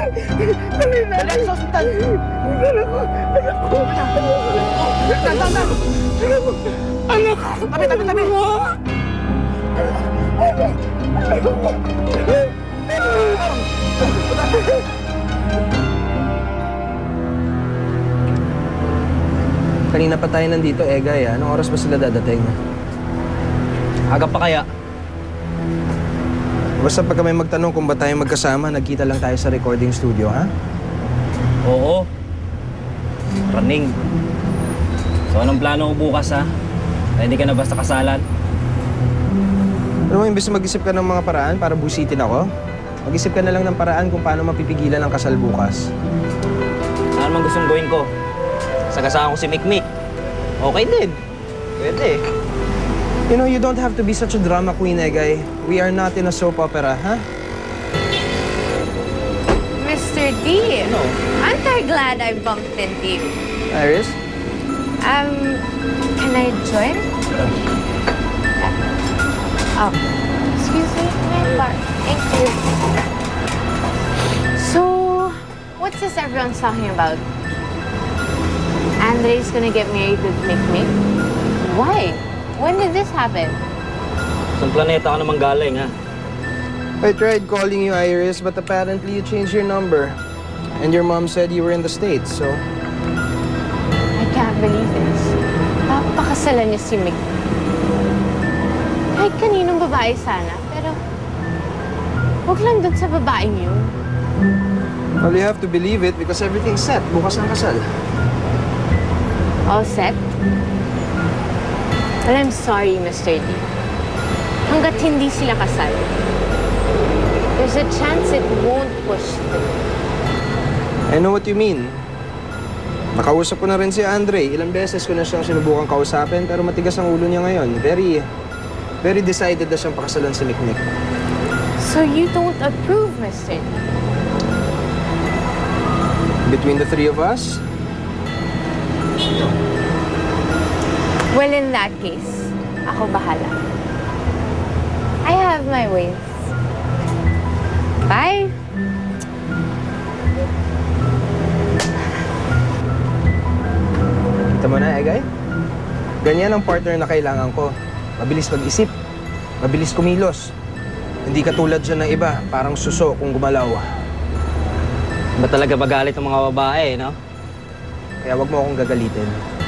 Dali sa ospital. Anak ko. Anak ko. Tabi. Kanina pa tayo nandito, Egay. Anong oras ba sila dadating? Aga pa kaya? Basta pag may magtanong kung ba tayo magkasama, nagkita lang tayo sa recording studio, ha? Oo. Running. So anong plano mo bukas, ha? Na hindi ka na basta kasalan? Ano mo, imbes na mag-isip ka ng mga paraan para busitin ako, mag-isip ka na lang ng paraan kung paano mapipigilan ang kasal bukas. Ano naman gustong gawin ko? Sagasaan ko si Mikmik. Okay din. Pwede. You know, you don't have to be such a drama queen, Egay. We are not in a soap opera, ha? Mr. D, Ano? aren't I glad I bumped into you? Iris? Can I join? Oh, excuse me, can I park? Thank you. So, what's this everyone's talking about? Andre's gonna get married with Mikmik? Why? When did this happen? Saan planeta ka naman galing, ha? I tried calling you, Iris, but apparently you changed your number. And your mom said you were in the States, so... I can't believe this. Papakasalan niya si Mikmik. Kahit kaninong babae sana, pero... Huwag lang dun sa babaeng yun. Well, you have to believe it because everything's set. Bukas ang kasal. All set? Well, I'm sorry, Mr. D. Hanggat hindi sila kasal, there's a chance it won't push through. I know what you mean. Nakausap ko na rin si Andre. Ilang beses ko na siyang sinubukang kausapin, pero matigas ang ulo niya ngayon. Very decided na siyang pakasalan si Mikmik. So you don't approve, Mr. D? Between the three of us, Well, in that case, ako bahala. I have my ways. Bye! kita mo na, Egay? Ganyan ang partner na kailangan ko. Mabilis mag-isip, mabilis kumilos. Hindi katulad siya ng iba, parang suso kung gumalaw. Ba talaga magalit ang mga babae, no? Kaya wag mo akong gagalitin.